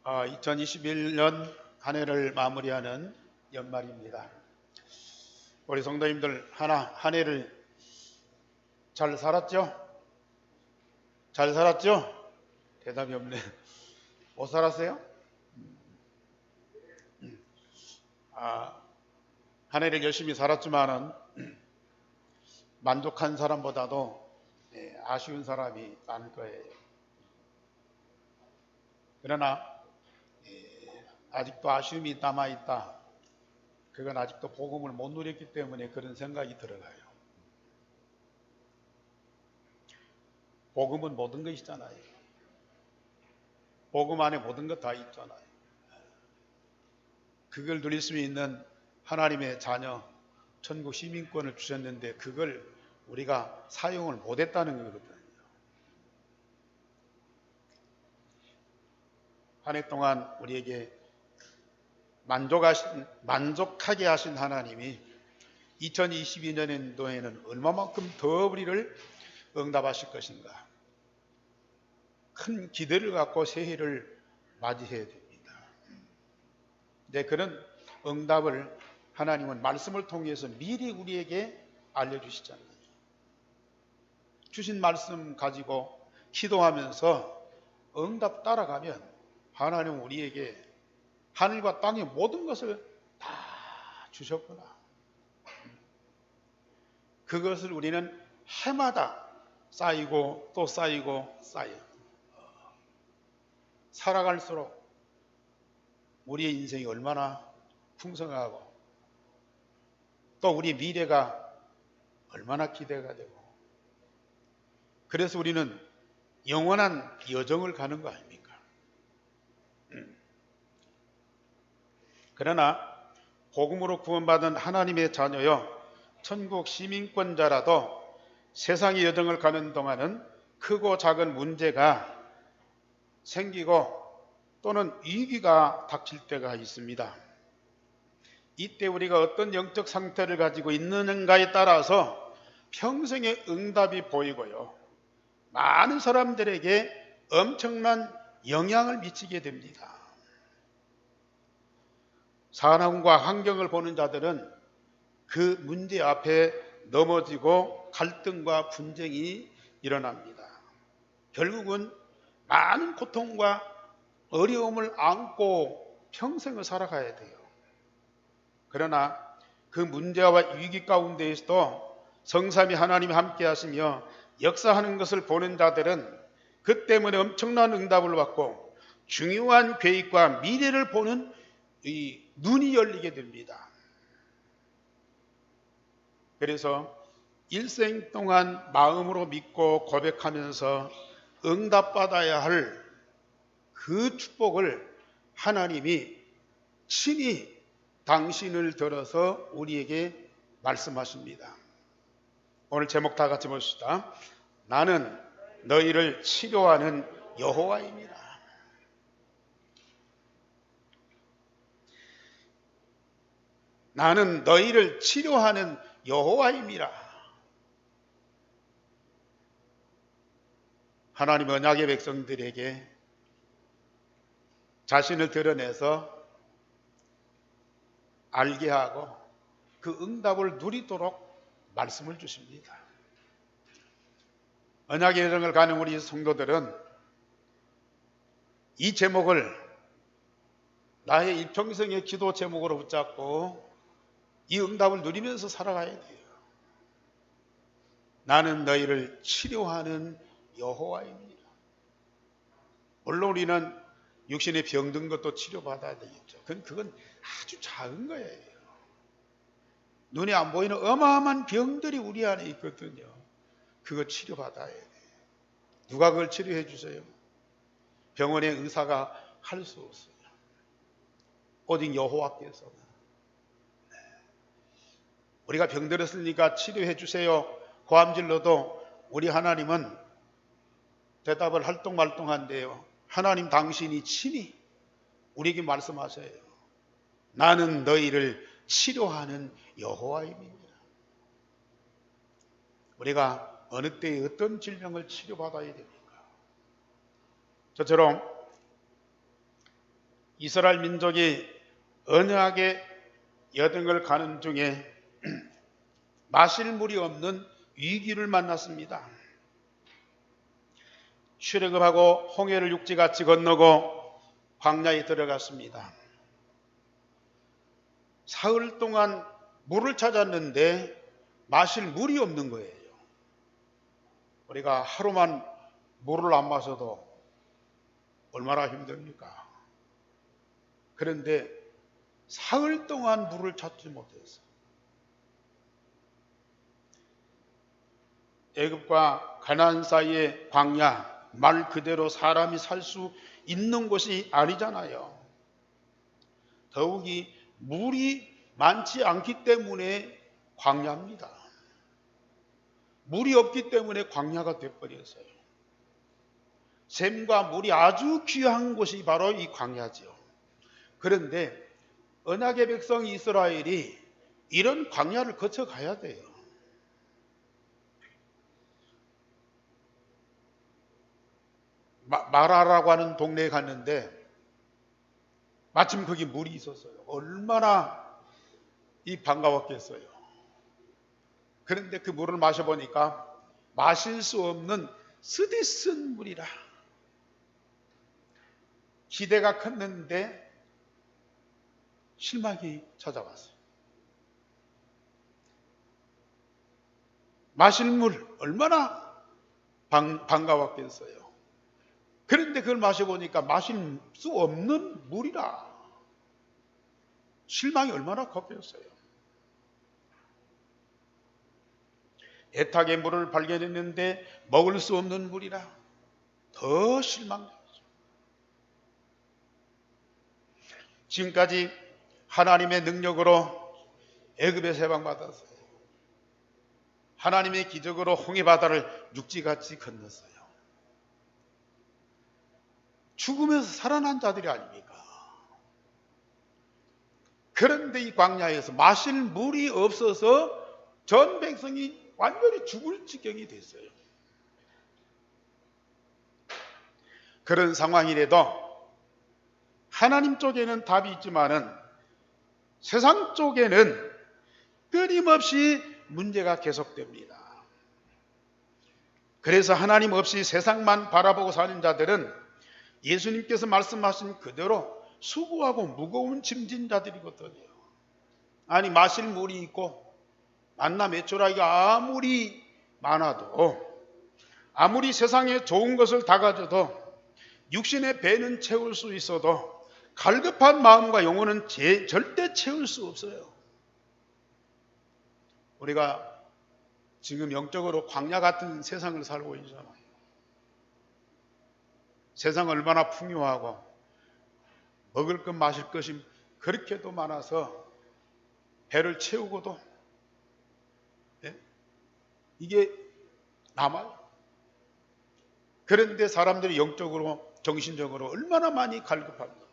2021년 한 해를 마무리하는 연말입니다. 우리 성도님들 한 해를 잘 살았죠? 잘 살았죠? 대답이 없네. 못 살았어요? 한 해를 열심히 살았지만은 만족한 사람보다도 아쉬운 사람이 많을 거예요. 그러나 아직도 아쉬움이 남아있다. 그건 아직도 복음을 못 누렸기 때문에 그런 생각이 들어가요. 복음은 모든 것이잖아요. 복음 안에 모든 것 다 있잖아요. 그걸 누릴 수 있는 하나님의 자녀, 천국 시민권을 주셨는데 그걸 우리가 사용을 못했다는 거거든요. 한 해 동안 우리에게 만족하게 하신 하나님이 2022년도에는 얼마만큼 더 우리를 응답하실 것인가. 큰 기대를 갖고 새해를 맞이해야 됩니다. 그런 응답을 하나님은 말씀을 통해서 미리 우리에게 알려주시잖아요. 주신 말씀 가지고 기도하면서 응답 따라가면 하나님은 우리에게 하늘과 땅의 모든 것을 다 주셨구나. 그것을 우리는 해마다 쌓이고 또 쌓이고 쌓여 살아갈수록 우리의 인생이 얼마나 풍성하고 또 우리 미래가 얼마나 기대가 되고 그래서 우리는 영원한 여정을 가는 거 아닙니까? 그러나 복음으로 구원받은 하나님의 자녀여 천국 시민권자라도 세상의 여정을 가는 동안은 크고 작은 문제가 생기고 또는 위기가 닥칠 때가 있습니다. 이때 우리가 어떤 영적 상태를 가지고 있는가에 따라서 평생의 응답이 보이고요. 많은 사람들에게 엄청난 영향을 미치게 됩니다. 상황과 환경을 보는 자들은 그 문제 앞에 넘어지고 갈등과 분쟁이 일어납니다. 결국은 많은 고통과 어려움을 안고 평생을 살아가야 돼요. 그러나 그 문제와 위기 가운데에서도 성삼위 하나님이 함께 하시며 역사하는 것을 보는 자들은 그 때문에 엄청난 응답을 받고 중요한 계획과 미래를 보는 이 눈이 열리게 됩니다. 그래서 일생 동안 마음으로 믿고 고백하면서 응답받아야 할 그 축복을 하나님이 친히 당신을 들어서 우리에게 말씀하십니다. 오늘 제목 다 같이 봅시다. 나는 너희를 치료하는 여호와입니다. 나는 너희를 치료하는 여호와입니다. 하나님 언약의 백성들에게 자신을 드러내서 알게 하고 그 응답을 누리도록 말씀을 주십니다. 언약의 여정을 가는 우리 성도들은 이 제목을 나의 일평생의 기도 제목으로 붙잡고 이 응답을 누리면서 살아가야 돼요. 나는 너희를 치료하는 여호와입니다. 물론 우리는 육신의 병든 것도 치료받아야 되겠죠. 그건 아주 작은 거예요. 눈에 안 보이는 어마어마한 병들이 우리 안에 있거든요. 그거 치료받아야 돼요. 누가 그걸 치료해 주세요? 병원의 의사가 할 수 없어요. 오직 여호와께서는. 우리가 병들었으니까 치료해 주세요. 고함질러도 우리 하나님은 대답을 할똥말똥한데요. 하나님 당신이 친히 우리에게 말씀하세요. 나는 너희를 치료하는 여호와입니다. 우리가 어느 때에 어떤 질병을 치료받아야 됩니까? 저처럼 이스라엘 민족이 언약의 여정을 가는 중에 마실 물이 없는 위기를 만났습니다. 출애굽하고 홍해를 육지같이 건너고 광야에 들어갔습니다. 사흘 동안 물을 찾았는데 마실 물이 없는 거예요. 우리가 하루만 물을 안 마셔도 얼마나 힘듭니까? 그런데 사흘 동안 물을 찾지 못했어요. 애굽과 가나안 사이의 광야, 말 그대로 사람이 살 수 있는 곳이 아니잖아요. 더욱이 물이 많지 않기 때문에 광야입니다. 물이 없기 때문에 광야가 되어버렸어요. 샘과 물이 아주 귀한 곳이 바로 이 광야지요. 그런데 언약의 백성 이스라엘이 이런 광야를 거쳐가야 돼요. 마라라고 하는 동네에 갔는데 마침 거기 물이 있었어요. 얼마나 반가웠겠어요. 그런데 그 물을 마셔보니까 마실 수 없는 쓰디쓴 물이라. 기대가 컸는데 실망이 찾아왔어요. 마실 물 얼마나 반가웠겠어요. 그런데 그걸 마셔보니까 마실 수 없는 물이라. 실망이 얼마나 컸겠어요. 애탁의 물을 발견했는데 먹을 수 없는 물이라 더 실망했어요. 지금까지 하나님의 능력으로 애굽에서 해방받았어요. 하나님의 기적으로 홍해바다를 육지같이 건넜어요. 죽으면서 살아난 자들이 아닙니까? 그런데 이 광야에서 마실 물이 없어서 전 백성이 완전히 죽을 지경이 됐어요. 그런 상황이라도 하나님 쪽에는 답이 있지만은 세상 쪽에는 끊임없이 문제가 계속됩니다. 그래서 하나님 없이 세상만 바라보고 사는 자들은 예수님께서 말씀하신 그대로 수고하고 무거운 짐진 자들이거든요. 아니 마실 물이 있고 만나 메추라기가 아무리 많아도 아무리 세상에 좋은 것을 다 가져도 육신의 배는 채울 수 있어도 갈급한 마음과 영혼은 절대 채울 수 없어요. 우리가 지금 영적으로 광야 같은 세상을 살고 있잖아요. 세상 얼마나 풍요하고 먹을 것 마실 것이 그렇게도 많아서 배를 채우고도 이게 남아요. 그런데 사람들이 영적으로 정신적으로 얼마나 많이 갈급합니까?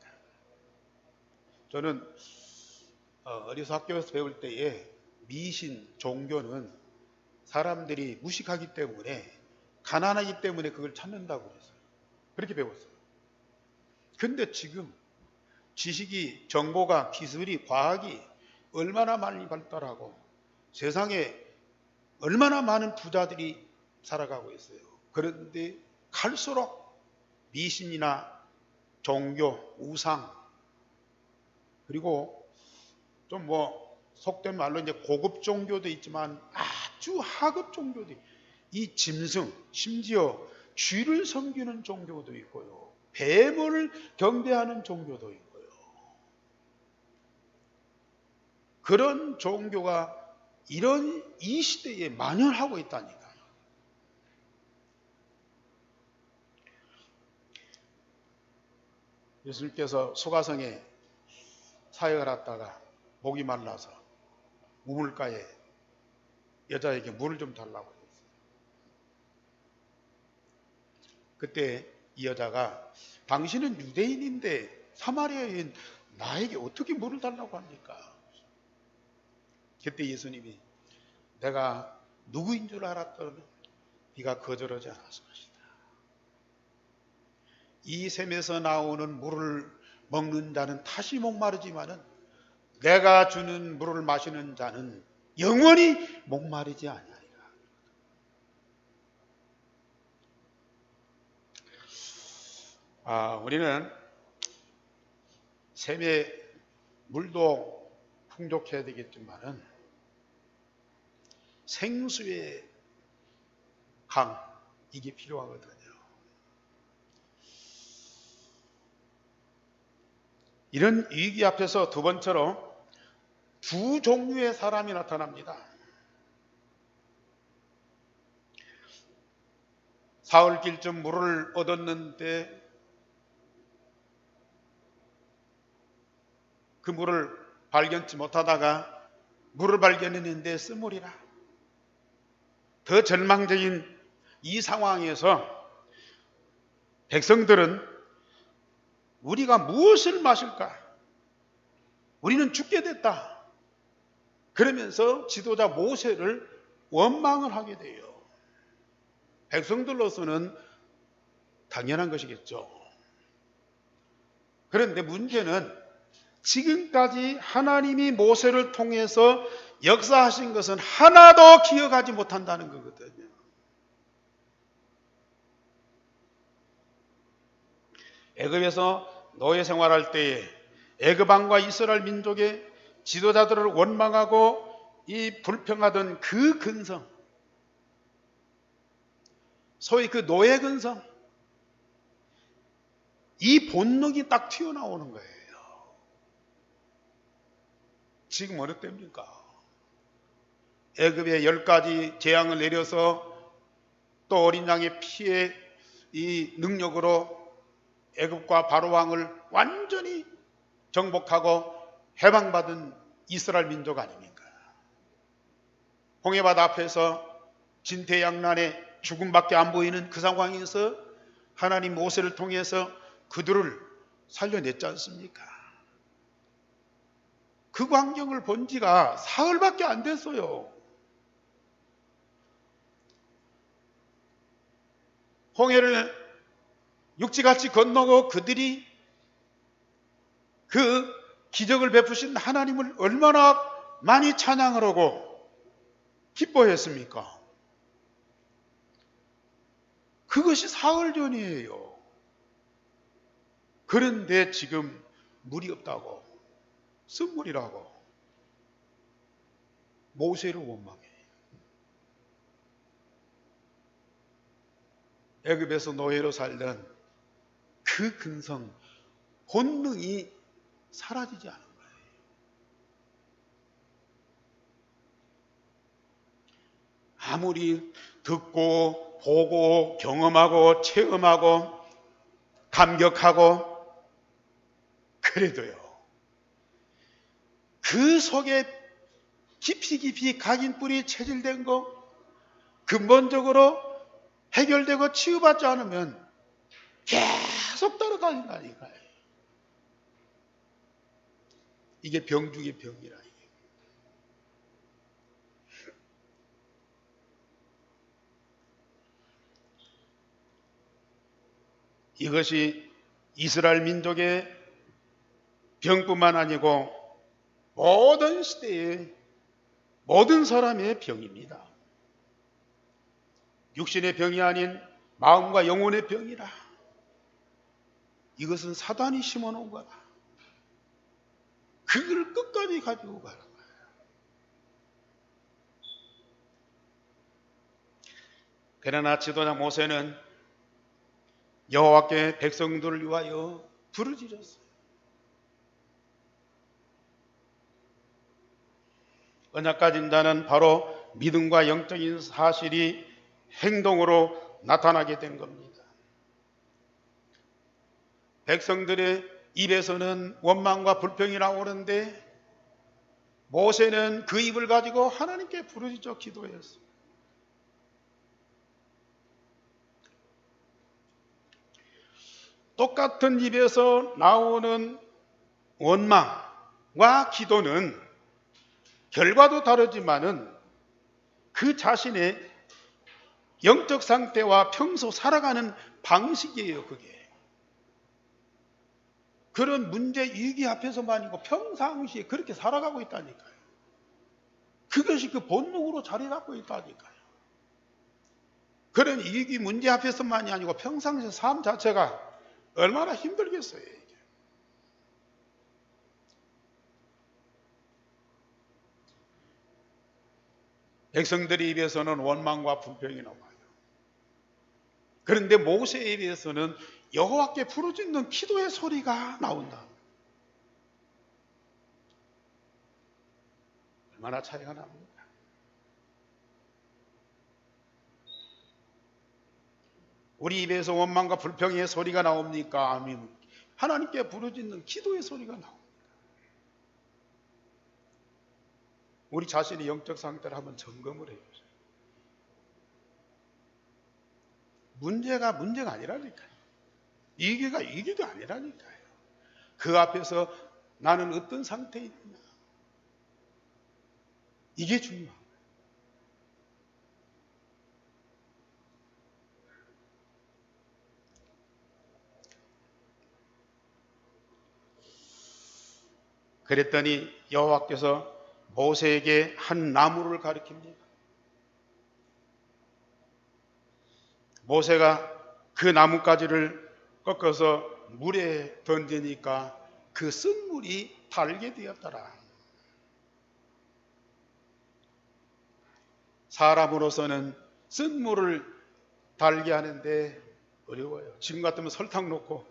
저는 어려서 학교에서 배울 때에 미신, 종교는 사람들이 무식하기 때문에 가난하기 때문에 그걸 찾는다고 그랬어요. 그렇게 배웠어요. 근데 지금 지식이, 정보가, 기술이, 과학이 얼마나 많이 발달하고 세상에 얼마나 많은 부자들이 살아가고 있어요. 그런데 갈수록 미신이나 종교, 우상, 그리고 좀 속된 말로 이제 고급 종교도 있지만 아주 하급 종교도 있고, 이 짐승, 심지어 쥐를 섬기는 종교도 있고요. 뱀을 경배하는 종교도 있고요. 그런 종교가 이 시대에 만연하고 있다니까요. 예수님께서 소가성에 사역을 하다가 목이 말라서 우물가에 여자에게 물을 좀 달라고 했어요. 그때 이 여자가 당신은 유대인인데 사마리아인 나에게 어떻게 물을 달라고 합니까? 그때 예수님이 내가 누구인 줄 알았더니 네가 거절하지 않았을 것이다. 이 샘에서 나오는 물을 먹는 자는 다시 목마르지만은 내가 주는 물을 마시는 자는 영원히 목마르지 아니하리라. 우리는 샘의 물도 풍족해야 되겠지만은 생수의 강, 이게 필요하거든요. 이런 위기 앞에서 두 번째로 두 종류의 사람이 나타납니다. 사흘길쯤 물을 얻었는데 그 물을 발견치 못하다가 물을 발견했는데 쓴물이라. 더 절망적인 이 상황에서 백성들은 우리가 무엇을 마실까? 우리는 죽게 됐다. 그러면서 지도자 모세를 원망을 하게 돼요. 백성들로서는 당연한 것이겠죠. 그런데 문제는 지금까지 하나님이 모세를 통해서 역사하신 것은 하나도 기억하지 못한다는 거거든요. 애굽에서 노예 생활할 때에 애굽 왕과 이스라엘 민족의 지도자들을 원망하고 이 불평하던 그 근성, 소위 그 노예 근성, 이 본능이 딱 튀어나오는 거예요. 지금 어느 때입니까? 애굽에 10가지 재앙을 내려서 또 어린 양의 피의 이 능력으로 애굽과 바로 왕을 완전히 정복하고 해방받은 이스라엘 민족 아닙니까? 홍해바다 앞에서 진퇴양난의 죽음밖에 안 보이는 그 상황에서 하나님 모세를 통해서 그들을 살려냈지 않습니까? 그 광경을 본 지가 사흘밖에 안 됐어요. 홍해를 육지같이 건너고 그들이 그 기적을 베푸신 하나님을 얼마나 많이 찬양을 하고 기뻐했습니까? 그것이 사흘 전이에요. 그런데 지금 물이 없다고, 쓴물이라고 모세를 원망해. 애굽에서 노예로 살던 그 근성, 본능이 사라지지 않은 거예요. 아무리 듣고 보고 경험하고 체험하고 감격하고 그래도요, 그 속에 깊이 각인 뿌리 체질된 거 근본적으로 해결되고 치유받지 않으면 계속 따라다닌다니까요. 이게 병 중의 병이라. 이것이 이스라엘 민족의 병뿐만 아니고 모든 시대의 모든 사람의 병입니다. 육신의 병이 아닌 마음과 영혼의 병이라. 이것은 사단이 심어놓은 거다. 그걸 끝까지 가지고 가는 거예요. 그러나 지도자 모세는 여호와께 백성들을 위하여 부르짖었어요. 언약 가진 자는 바로 믿음과 영적인 사실이 행동으로 나타나게 된 겁니다. 백성들의 입에서는 원망과 불평이 나오는데 모세는 그 입을 가지고 하나님께 부르짖어 기도했어요. 똑같은 입에서 나오는 원망과 기도는 결과도 다르지만은 그 자신의 영적 상태와 평소 살아가는 방식이에요, 그게. 그런 문제 위기 앞에서만이고 평상시에 그렇게 살아가고 있다니까요. 그것이 그 본능으로 자리 잡고 있다니까요. 그런 위기 문제 앞에서만이 아니고 평상시 삶 자체가 얼마나 힘들겠어요. 이게. 백성들의 입에서는 원망과 불평이 나와요. 그런데 모세의 입에서는 여호와께 부르짖는 기도의 소리가 나온다. 얼마나 차이가 납니까? 우리 입에서 원망과 불평의 소리가 나옵니까? 아니면 하나님께 부르짖는 기도의 소리가 나옵니까? 우리 자신의 영적 상태를 한번 점검을 해보세요. 문제가 아니라니까요. 위기가 아니라니까요. 그 앞에서 나는 어떤 상태에 있느냐. 이게 중요한 거예요. 그랬더니 여호와께서 모세에게 한 나무를 가리킵니다. 모세가 그 나뭇가지를 꺾어서 물에 던지니까 그 쓴물이 달게 되었더라. 사람으로서는 쓴물을 달게 하는데 어려워요. 지금 같으면 설탕 넣고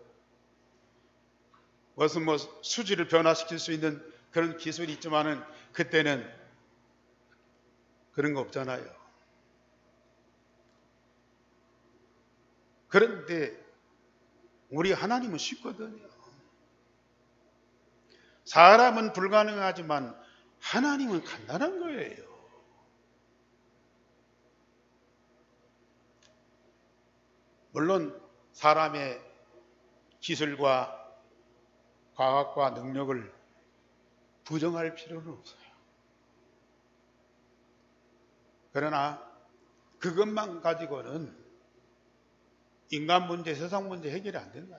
무슨 수지를 변화시킬 수 있는 그런 기술이 있지만은 그때는 그런 거 없잖아요. 그런데 우리 하나님은 쉽거든요. 사람은 불가능하지만 하나님은 간단한 거예요. 물론 사람의 기술과 과학과 능력을 부정할 필요는 없어요. 그러나 그것만 가지고는 인간 문제, 세상 문제 해결이 안 된다.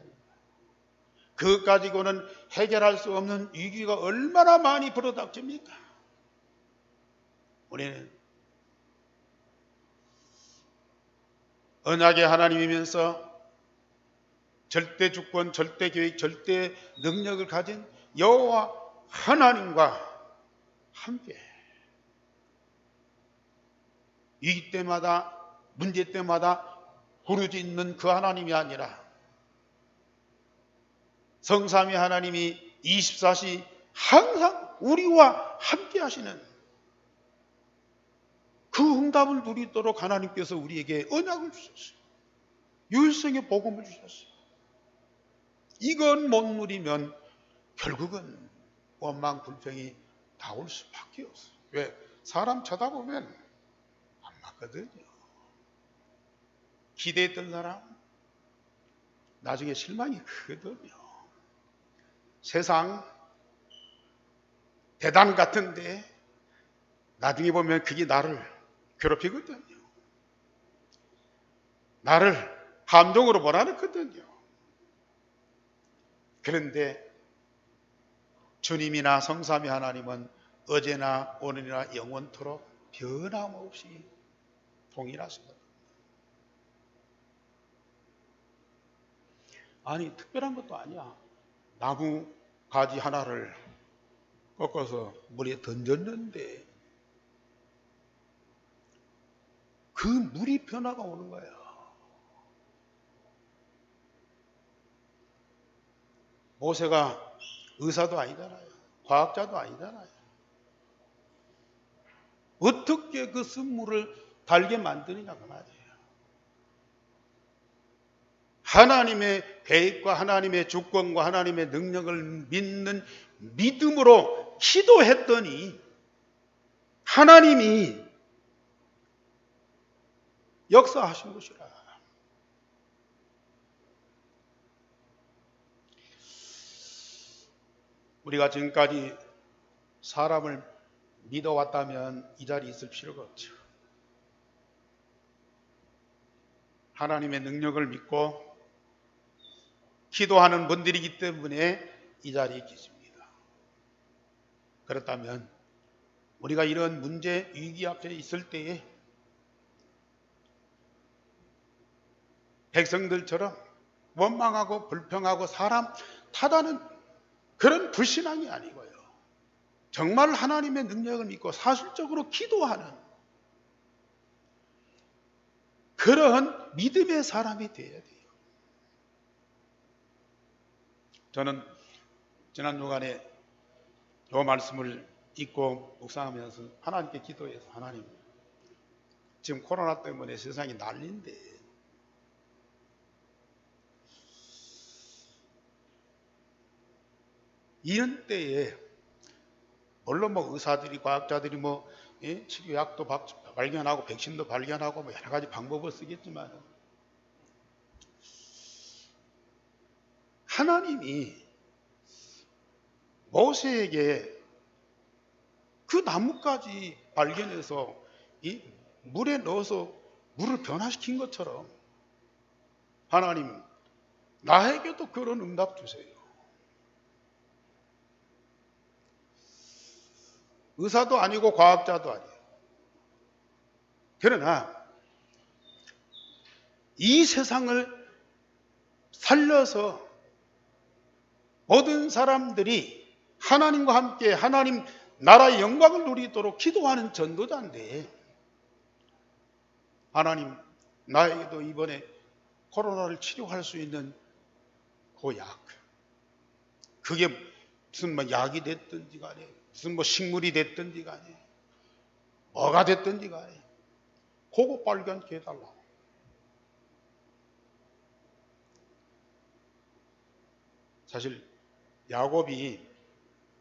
그것 가지고는 해결할 수 없는 위기가 얼마나 많이 불어닥칩니까? 우리는 언약의 하나님이면서 절대 주권, 절대 계획, 절대 능력을 가진 여호와 하나님과 함께 위기 때마다 문제 때마다 부르짖는 그 하나님이 아니라 성삼위 하나님이 24시 항상 우리와 함께 하시는 그 응답을 누리도록 하나님께서 우리에게 언약을 주셨어요. 유일성의 복음을 주셨어요. 이건 못 누리면 결국은 원망 불평이 나올 수밖에 없어요. 왜? 사람 쳐다보면 안 맞거든요. 기대했던 사람 나중에 실망이 크거든요. 세상 대단 같은데 나중에 보면 그게 나를 괴롭히거든요. 나를 함정으로 몰아넣거든요. 그런데 주님이나 성삼위 하나님은 어제나 오늘이나 영원토록 변함없이 동일하십니다. 아니 특별한 것도 아니야. 나무 가지 하나를 꺾어서 물에 던졌는데 그 물이 변화가 오는 거예요. 모세가 의사도 아니잖아요. 과학자도 아니잖아요. 어떻게 그 쓴물을 달게 만드느냐 그 말이에요. 하나님의 계획과 하나님의 주권과 하나님의 능력을 믿는 믿음으로 기도했더니 하나님이 역사하신 것이라. 우리가 지금까지 사람을 믿어왔다면 이 자리에 있을 필요가 없죠. 하나님의 능력을 믿고 기도하는 분들이기 때문에 이 자리에 계십니다. 그렇다면 우리가 이런 문제, 위기 앞에 있을 때에 백성들처럼 원망하고 불평하고 사람 탓하는 그런 불신앙이 아니고요. 정말 하나님의 능력을 믿고 사실적으로 기도하는 그런 믿음의 사람이 되어야 돼요. 저는 지난 주간에 이 말씀을 읽고 묵상하면서 하나님께 기도해서 하나님, 지금 코로나 때문에 세상이 난리인데 이런 때에 물론 의사들이 과학자들이 치료약도 발견하고 백신도 발견하고 여러 가지 방법을 쓰겠지만 하나님이 모세에게 그 나뭇가지 발견해서 이 물에 넣어서 물을 변화시킨 것처럼 하나님 나에게도 그런 응답 주세요. 의사도 아니고 과학자도 아니에요. 그러나 이 세상을 살려서 모든 사람들이 하나님과 함께 하나님 나라의 영광을 누리도록 기도하는 전도자인데 하나님 나에게도 이번에 코로나를 치료할 수 있는 그 약, 그게 무슨 약이 됐든지 간에 무슨 식물이 됐든지 간에 뭐가 됐든지 간에 그거 발견케 해달라고. 사실 야곱이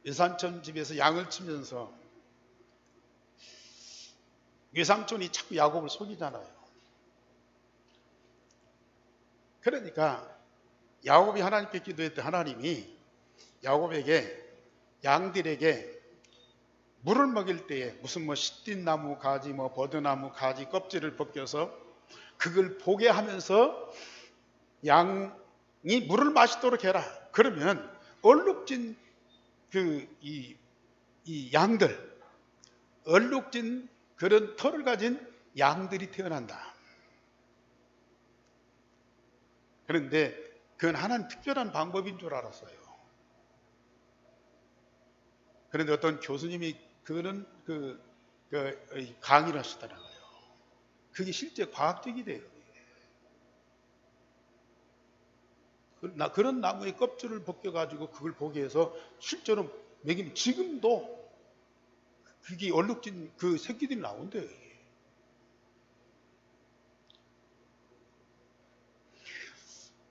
외삼촌 집에서 양을 치면서 외삼촌이 자꾸 야곱을 속이잖아요. 그러니까 야곱이 하나님께 기도했을 때 하나님이 야곱에게 양들에게 물을 먹일 때에 무슨 시띠나무 가지 버드나무 가지 껍질을 벗겨서 그걸 보게 하면서 양이 물을 마시도록 해라. 그러면 얼룩진 이 양들, 얼룩진 그런 털을 가진 양들이 태어난다. 그런데 그건 하나님 특별한 방법인 줄 알았어요. 그런데 어떤 교수님이 그거는 강의를 하시더라고요. 그게 실제 과학적이 돼요. 그런 나무의 껍질을 벗겨가지고 그걸 보게 해서 실제로 먹이면 지금도 그게 얼룩진 그 새끼들이 나온대요.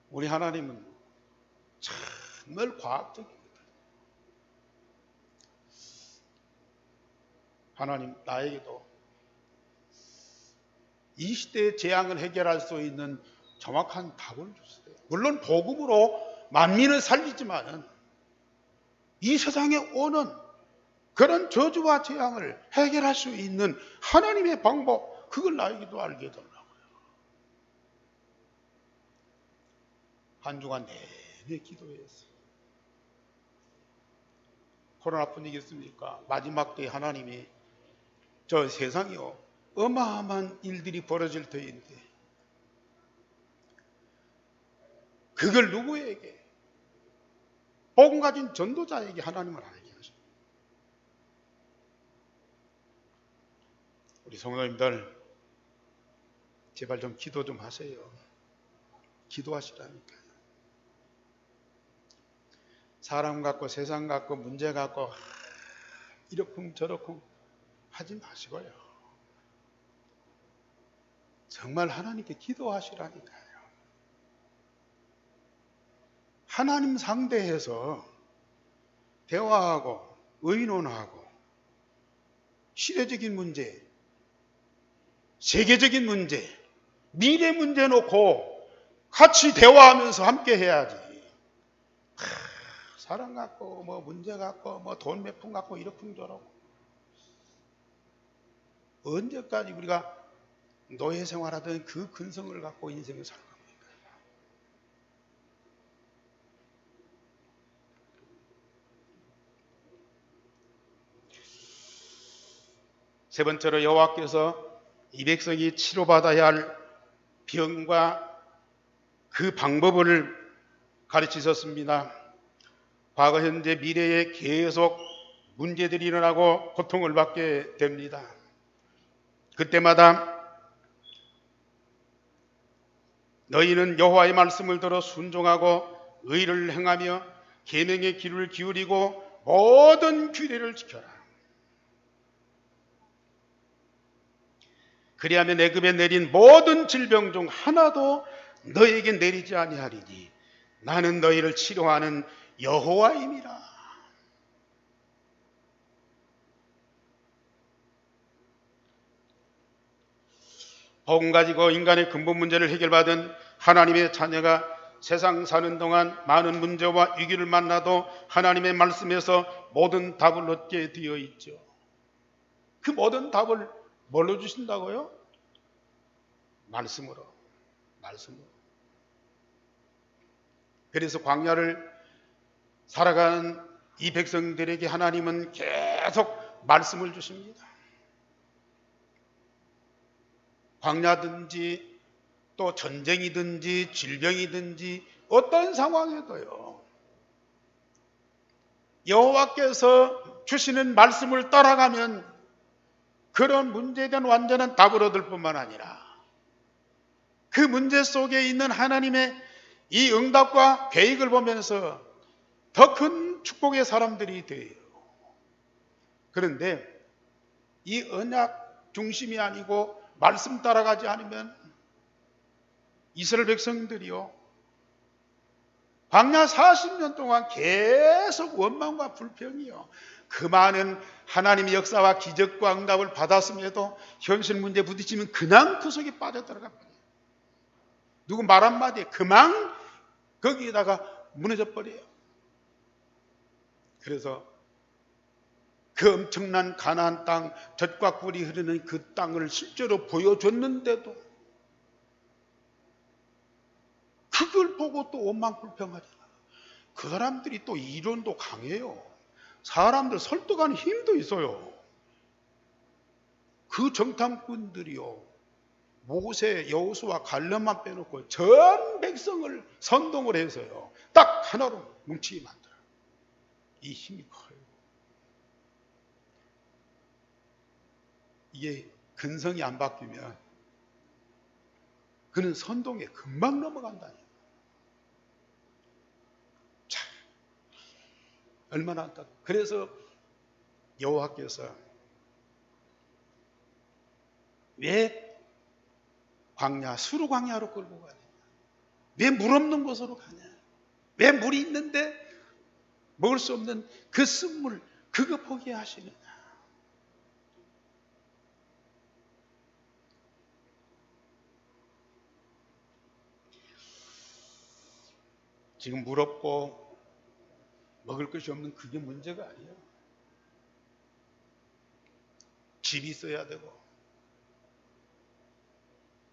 우리 하나님은 정말 과학적입니다. 하나님 나에게도 이 시대의 재앙을 해결할 수 있는 정확한 답을 주세요. 물론 복음으로 만민을 살리지만은 이 세상에 오는 그런 저주와 재앙을 해결할 수 있는 하나님의 방법, 그걸 나에게도 알게 해달라고요. 한 주간 내내 기도했어요. 코로나뿐 이겠습니까? 마지막 때에 하나님이 저 세상이요 어마어마한 일들이 벌어질 터인데 그걸 누구에게? 복음 가진 전도자에게 하나님을 알게 하십니다. 우리 성도님들 제발 좀 기도 좀 하세요. 기도하시라니까요. 사람 갖고 세상 갖고 문제 갖고 이러쿵 저러쿵 하지 마시고요. 정말 하나님께 기도하시라니까요. 하나님 상대해서 대화하고 의논하고 시대적인 문제, 세계적인 문제, 미래 문제 놓고 같이 대화하면서 함께 해야지. 사람 갖고 문제 갖고 돈 몇 푼 갖고 이러쿵 저러쿵 언제까지 우리가 노예 생활하던 그 근성을 갖고 인생을 살 겁니까? 세 번째로 여호와께서 이 백성이 치료받아야 할 병과 그 방법을 가르치셨습니다. 과거, 현재, 미래에 계속 문제들이 일어나고 고통을 받게 됩니다. 그때마다 너희는 여호와의 말씀을 들어 순종하고 의를 행하며 계명의 귀를 기울이고 모든 규례를 지켜라. 그리하면 애굽에 내린 모든 질병 중 하나도 너에게 내리지 아니하리니 나는 너희를 치료하는 여호와임이라. 복음 가지고 인간의 근본 문제를 해결받은 하나님의 자녀가 세상 사는 동안 많은 문제와 위기를 만나도 하나님의 말씀에서 모든 답을 얻게 되어 있죠. 그 모든 답을 뭘로 주신다고요? 말씀으로. 그래서 광야를 살아가는 이 백성들에게 하나님은 계속 말씀을 주십니다. 광야든지 또 전쟁이든지 질병이든지 어떤 상황에도요, 여호와께서 주시는 말씀을 따라가면 그런 문제에 대한 완전한 답을 얻을 뿐만 아니라 그 문제 속에 있는 하나님의 이 응답과 계획을 보면서 더 큰 축복의 사람들이 돼요. 그런데 이 언약 중심이 아니고 말씀 따라가지 않으면 이스라엘 백성들이요, 광야 40년 동안 계속 원망과 불평이요, 그 많은 하나님의 역사와 기적과 응답을 받았음에도 현실 문제에 부딪히면 그냥 그 속에 빠져들어가 버려요. 누구 말 한마디에 그만 거기에다가 무너져 버려요. 그래서 그 엄청난 가나안 땅, 젖과 꿀이 흐르는 그 땅을 실제로 보여줬는데도 그걸 보고 또 원망불평하잖아. 그 사람들이 또 이론도 강해요. 사람들 설득하는 힘도 있어요. 그 정탐꾼들이요, 모세, 여호수아, 갈렙만 빼놓고 전 백성을 선동을 해서요, 딱 하나로 뭉치게 만들어요. 이 힘이 커요. 이게 근성이 안 바뀌면 그는 선동에 금방 넘어간다니. 참, 얼마나 안타까워. 그래서 여호와께서 왜 광야, 수루 광야로 끌고 가냐? 왜 물 없는 곳으로 가냐? 왜 물이 있는데 먹을 수 없는 그 쓴물, 그거 포기하시느냐? 지금 물 없고 먹을 것이 없는 그게 문제가 아니에요. 집이 있어야 되고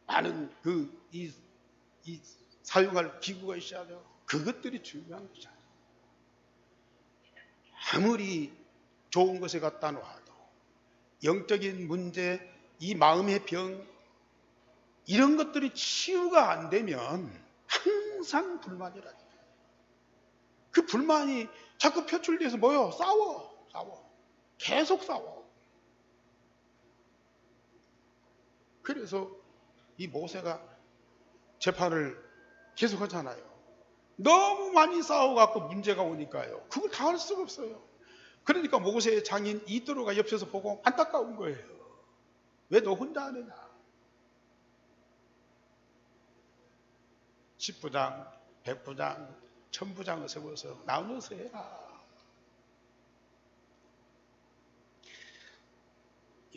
많은 이 사용할 기구가 있어야 되고 그것들이 중요한 거잖아요. 아무리 좋은 것에 갖다 놔도 영적인 문제, 이 마음의 병, 이런 것들이 치유가 안 되면 항상 불만이라니까. 그 불만이 자꾸 표출돼서 뭐요? 싸워. 계속 싸워. 그래서 이 모세가 재판을 계속 하잖아요. 너무 많이 싸워갖고 문제가 오니까요, 그걸 다 할 수가 없어요. 그러니까 모세의 장인 이도로가 옆에서 보고 안타까운 거예요. 왜 너 혼자 하느냐? 10부장, 100부장, 1000부장을 세워서 나누어서 해라.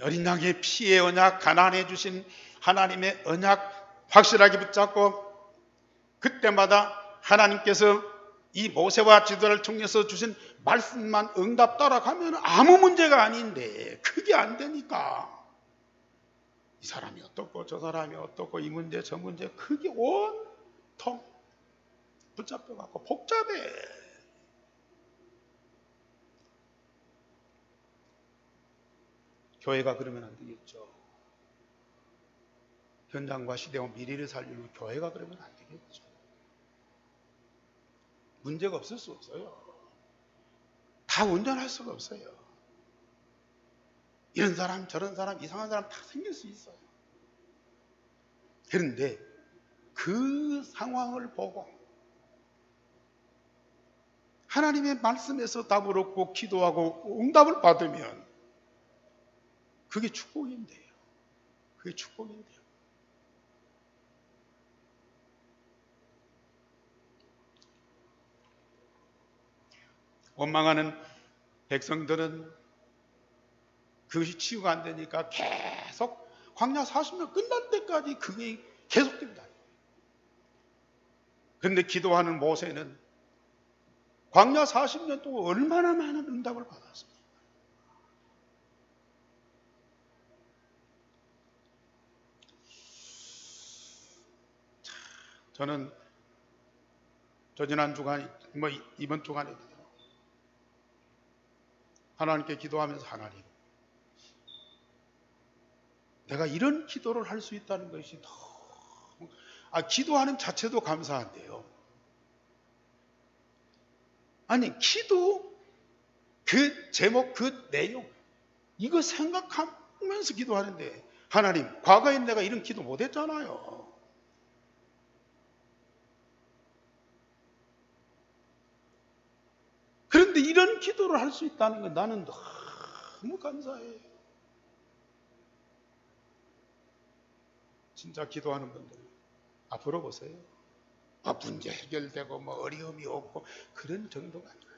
어린 양의 피의 언약, 가나안에 주신 하나님의 언약 확실하게 붙잡고 그때마다 하나님께서 이 모세와 지도자를 통해서 주신 말씀만 응답 따라가면 아무 문제가 아닌데 그게 안 되니까 이 사람이 어떻고 저 사람이 어떻고 이 문제 저 문제 그게 온통 붙잡혀갖고 복잡해. 교회가 그러면 안 되겠죠. 현장과 시대와 미래를 살리는 교회가 그러면 안 되겠죠. 문제가 없을 수 없어요. 다 온전할 수가 없어요. 이런 사람 저런 사람 이상한 사람 다 생길 수 있어요. 그런데 그 상황을 보고 하나님의 말씀에서 답을 얻고 기도하고 응답을 받으면 그게 축복인데요. 그게 축복인데요. 원망하는 백성들은 그것이 치유가 안 되니까 계속 광야 40년 끝날 때까지 그게 계속된다. 그런데 기도하는 모세는 광야 40년 동안 얼마나 많은 응답을 받았습니까? 저는 지난 주간, 이번 주간에 하나님께 기도하면서 하나님, 내가 이런 기도를 할 수 있다는 것이 너무, 기도하는 자체도 감사한데요. 아니, 기도, 그 제목, 그 내용, 이거 생각하면서 기도하는데, 하나님, 과거에 내가 이런 기도 못했잖아요. 그런데 이런 기도를 할 수 있다는 건 나는 너무 감사해요. 진짜 기도하는 분들 앞으로 보세요. 문제 해결되고 어려움이 없고 그런 정도가 아니에요.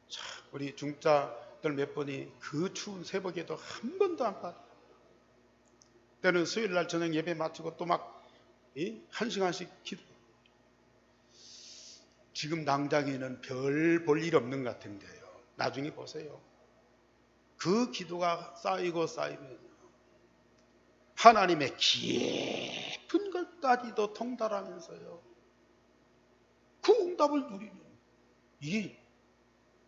자, 우리 중자들 몇 분이 그 추운 새벽에도 한 번도 안 빠져. 때는 수요일 날 저녁 예배 마치고 또 한 시간씩 기도. 지금 당장에는 별 볼 일 없는 것 같은데요. 나중에 보세요. 그 기도가 쌓이고 쌓이면 하나님의 깊은 것까지도 통달하면서요. 그 응답을 누리는 이게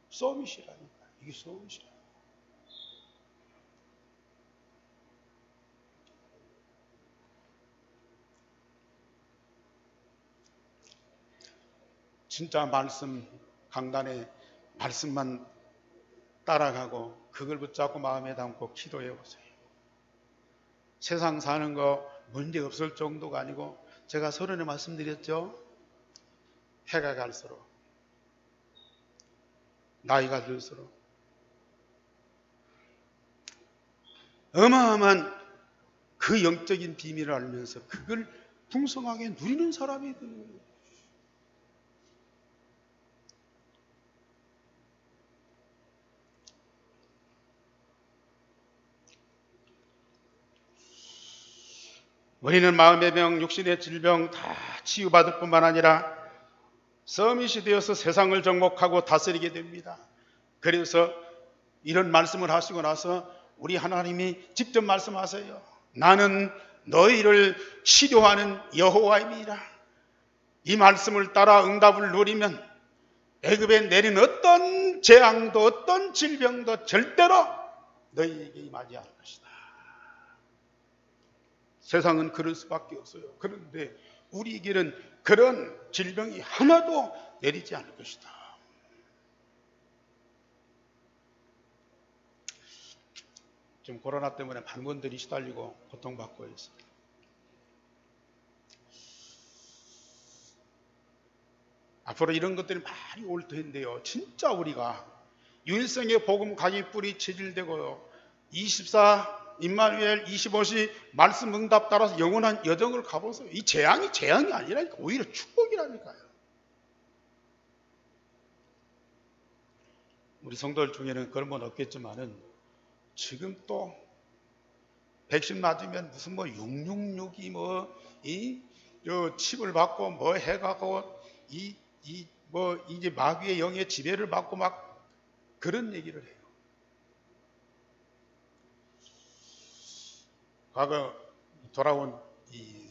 서밋이라니까. 이게 서밋이라니까. 진짜 말씀 강단에 말씀만 따라가고 그걸 붙잡고 마음에 담고 기도해 보세요. 세상 사는 거 문제 없을 정도가 아니고 제가 서론에 말씀드렸죠. 해가 갈수록 나이가 들수록 어마어마한 그 영적인 비밀을 알면서 그걸 풍성하게 누리는 사람이 되는 거예요. 우리는 마음의 병, 육신의 질병 다 치유받을 뿐만 아니라 서밋이 되어서 세상을 정복하고 다스리게 됩니다. 그래서 이런 말씀을 하시고 나서 우리 하나님이 직접 말씀하세요. 나는 너희를 치료하는 여호와입니다. 이 말씀을 따라 응답을 누리면 애굽에 내린 어떤 재앙도 어떤 질병도 절대로 너희에게 임하지 않을 것이다. 세상은 그럴 수밖에 없어요. 그런데 우리에게는 그런 질병이 하나도 내리지 않을 것이다. 지금 코로나 때문에 많은 분들이 시달리고 고통받고 있습니다. 앞으로 이런 것들이 많이 올 텐데요. 진짜 우리가 유일성의 복음 각이 뿌리 체질되고요. 24 임마누엘 25시 말씀 응답 따라서 영원한 여정을 가보세요. 이 재앙이 아니라니까 오히려 축복이라니까요. 우리 성도들 중에는 그런 건 없겠지만은 지금 또 백신 맞으면 무슨 666이 칩을 받고 해가고 이제 마귀의 영의 지배를 받고 막 그런 얘기를 해요. 과거 돌아온 이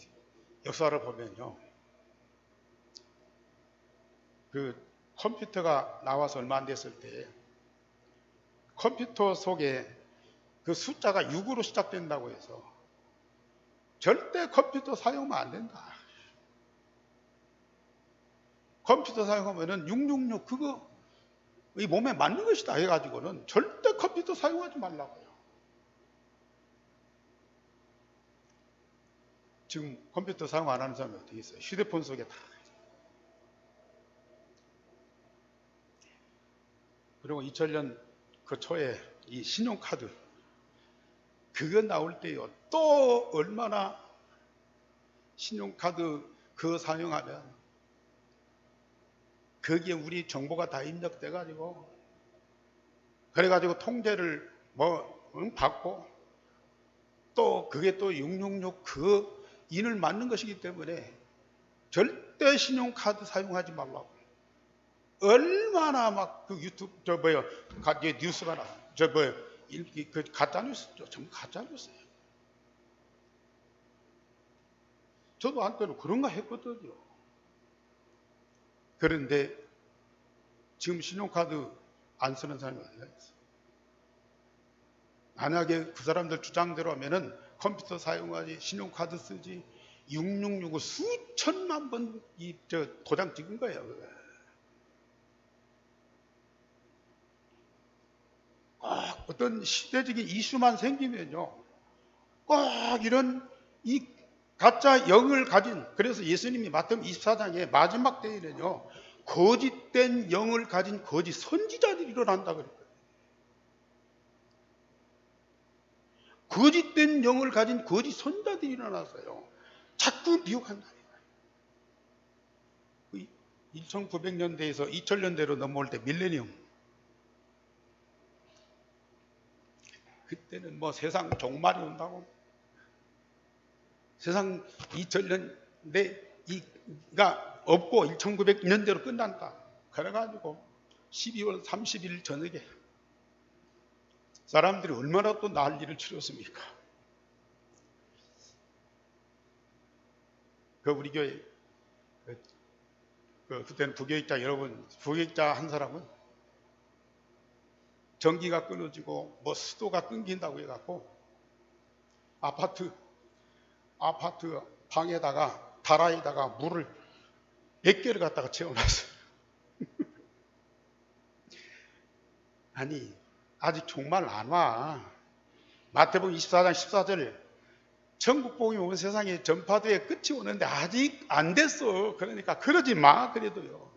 역사를 보면요. 그 컴퓨터가 나와서 얼마 안 됐을 때 컴퓨터 속에 그 숫자가 6으로 시작된다고 해서 절대 컴퓨터 사용하면 안 된다. 컴퓨터 사용하면은 666 그거 이 몸에 맞는 것이다 해가지고는 절대 컴퓨터 사용하지 말라고요. 지금 컴퓨터 사용 안 하는 사람이 어떻게 있어요? 휴대폰 속에 다. 그리고 2000년 그 초에 이 신용카드 그거 나올 때요. 또 얼마나 신용카드 그거 사용하면 거기에 우리 정보가 다 입력돼 가지고 그래가지고 통제를 받고 또 그게 또 666 그 인을 맞는 것이기 때문에 절대 신용카드 사용하지 말라고. 얼마나 막 그 유튜브 뉴스가 나. 그 가짜 뉴스죠. 전부 가짜 뉴스예요. 저도 한때는 그런가 했거든요. 그런데 지금 신용카드 안 쓰는 사람이 어디가 있어요? 만약에 그 사람들 주장대로 하면은 컴퓨터 사용하지, 신용카드 쓰지, 666을 수천만 번 도장 찍은 거예요. 어떤 시대적인 이슈만 생기면요, 꼭 이런 이 가짜 영을 가진, 그래서 예수님이 마태복음 24장에 마지막 때에는요, 거짓된 영을 가진 거짓 선지자들이 일어난다 그랬거든요. 거짓된 영을 가진 거짓 선지자들이 일어났어요. 자꾸 미혹한다니까요. 1900년대에서 2000년대로 넘어올 때 밀레니엄. 그때는 뭐 세상 종말이 온다고. 세상 2000년대가 없고 1900년대로 끝난다. 그래가지고 12월 30일 저녁에 사람들이 얼마나 또 난리를 치렀습니까? 그 우리 교회 그때는 부교육자 여러분, 부교육자 한 사람은 전기가 끊어지고 뭐 수도가 끊긴다고 해갖고 아파트 방에다가 다라에다가 물을 100개를 갖다가 채워놨어요. 아니 아직 종말 안 와. 마태복음 24장 14절 천국 복음이 온 세상에 전파도에 끝이 오는데 아직 안 됐어. 그러니까 그러지 마. 그래도요.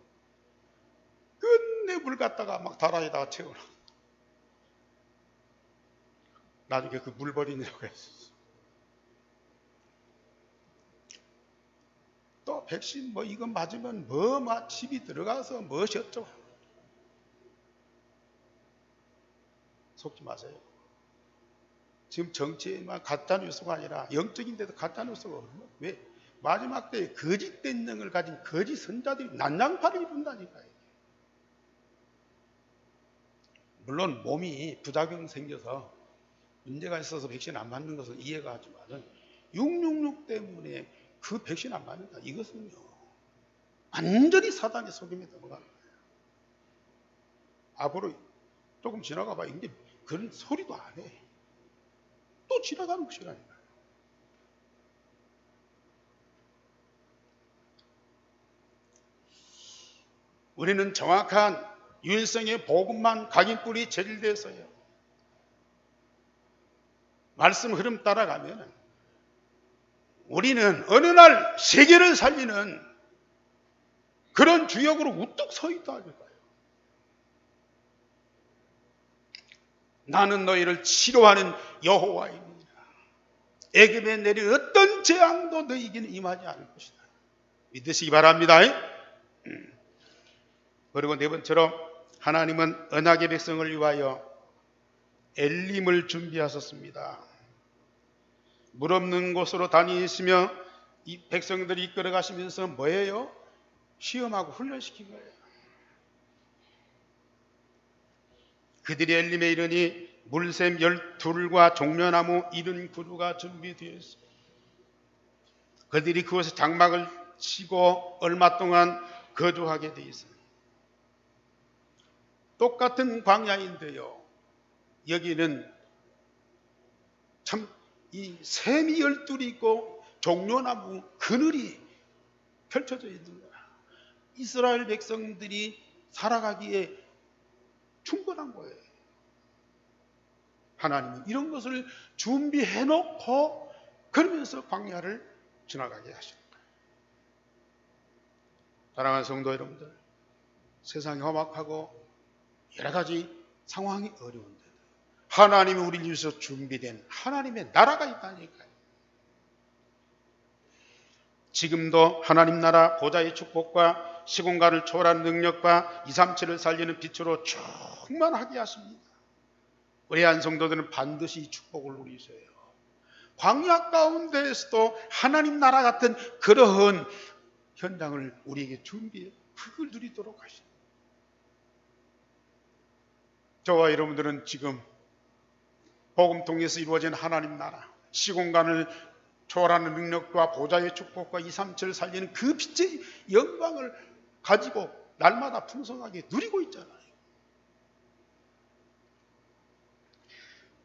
끝내 물 갖다가 막 다라에다가 채워놔. 나중에 그 물 버리느라고 했었어. 또 백신 뭐 이거 맞으면 막 집이 들어가서 뭐셨죠? 속지 마세요. 지금 정치에만 가짜 뉴스가 아니라 영적인 데도 가짜 뉴스가 없는. 왜? 마지막 때에 거짓된 영을 가진 거짓 선자들이 난장파를 이룬다니까요. 물론 몸이 부작용 생겨서 문제가 있어서 백신 안 맞는 것은 이해가 하지만은 666 때문에 그 백신 안 맞는다. 이것은요 완전히 사단의 속임에 넘어가는 거예요. 앞으로 조금 지나가 봐. 이제 그런 소리도 안 해. 또 지나가는 것이라니까요. 우리는 정확한 유일성의 복음만 각인뿌리 제일돼서요. 말씀 흐름 따라가면 우리는 어느 날 세계를 살리는 그런 주역으로 우뚝 서 있다니까요. 나는 너희를 치료하는 여호와입니다. 애굽에 내린 어떤 재앙도 너희에게는 임하지 않을 것이다. 믿으시기 바랍니다. 그리고 네 번째로 하나님은 언약의 백성을 위하여 엘림을 준비하셨습니다. 물 없는 곳으로 다니시며 이 백성들이 이끌어 가시면서 뭐예요? 시험하고 훈련시킨 거예요. 그들이 엘림에 이르니 물샘 12과 종려나무 70그루가 준비되어 있습니다. 그들이 그곳에 장막을 치고 얼마 동안 거주하게 되어 있습니다. 똑같은 광야인데요. 여기는 참 이 샘이 열둘이 있고 종려나무 그늘이 펼쳐져 있는 거야. 이스라엘 백성들이 살아가기에 충분한 거예요. 하나님은 이런 것을 준비해 놓고 그러면서 광야를 지나가게 하시는 거예요. 사랑하는 성도 여러분들, 세상이 험악하고 여러 가지 상황이 어려운데 하나님이 우리를 위해서 준비된 하나님의 나라가 있다니까요. 지금도 하나님 나라 보좌의 축복과 시공간을 초월한 능력과 2, 3, 7을 살리는 빛으로 충만하게 하십니다. 우리 한 성도들은 반드시 이 축복을 누리세요. 광야 가운데에서도 하나님 나라 같은 그러한 현장을 우리에게 준비해 그걸 누리도록 하십니다. 저와 여러분들은 지금 복음 통해서 이루어진 하나님 나라, 시공간을 초월하는 능력과 보좌의 축복과 2, 3, 7을 살리는 그 빛의 영광을 가지고 날마다 풍성하게 누리고 있잖아요.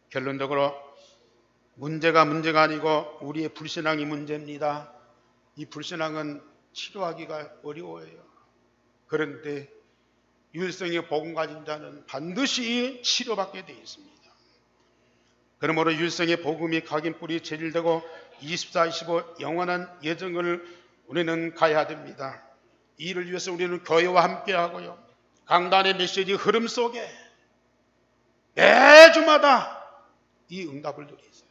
결론적으로 문제가 아니고 우리의 불신앙이 문제입니다. 이 불신앙은 치료하기가 어려워요. 그런데 유일성의 복음 가진 자는 반드시 치료받게 되어 있습니다. 그러므로 유일성의 복음이 각인 뿌리 체질되고 24, 25 영원한 예정을 우리는 가야 됩니다. 이 일을 위해서 우리는 교회와 함께하고요. 강단의 메시지 흐름 속에 매주마다 이 응답을 누리세요.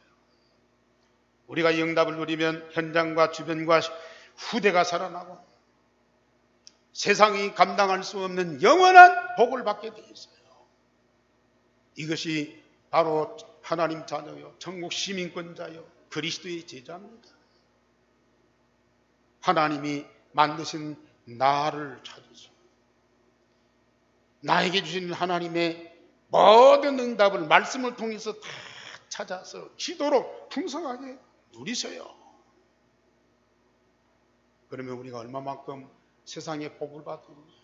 우리가 이 응답을 누리면 현장과 주변과 후대가 살아나고 세상이 감당할 수 없는 영원한 복을 받게 되어 있어요. 이것이 바로 하나님 자녀요, 천국 시민권자요, 그리스도의 제자입니다. 하나님이 만드신 나를 찾으소. 나에게 주신 하나님의 모든 응답을 말씀을 통해서 다 찾아서 기도로 풍성하게 누리세요. 그러면 우리가 얼마만큼 세상의 복을 받느냐.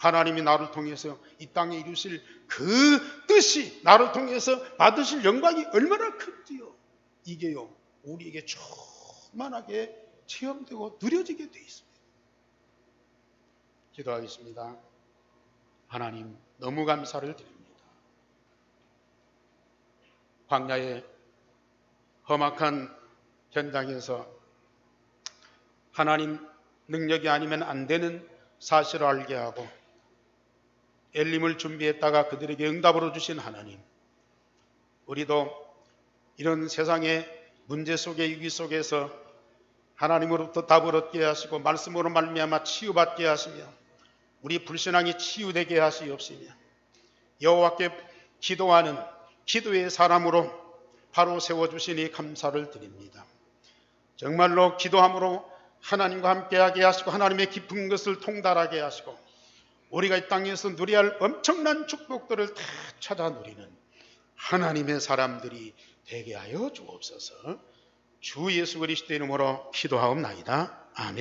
하나님이 나를 통해서 이 땅에 이루실 그 뜻이 나를 통해서 받으실 영광이 얼마나 큰지요. 이게요 우리에게 충만하게 체험되고 누려지게 되어 있습니다. 기도하겠습니다. 하나님 너무 감사를 드립니다. 광야의 험악한 현장에서 하나님 능력이 아니면 안 되는 사실을 알게 하고 엘림을 준비했다가 그들에게 응답으로 주신 하나님, 우리도 이런 세상의 문제 속에 위기 속에서 하나님으로부터 답을 얻게 하시고 말씀으로 말미암아 치유받게 하시며 우리 불신앙이 치유되게 하시옵시며 여호와께 기도하는 기도의 사람으로 바로 세워주시니 감사를 드립니다. 정말로 기도함으로 하나님과 함께하게 하시고 하나님의 깊은 것을 통달하게 하시고 우리가 이 땅에서 누려야 할 엄청난 축복들을 다 찾아 누리는 하나님의 사람들이 되게 하여 주옵소서. 주 예수 그리스도의 이름으로 기도하옵나이다. 아멘.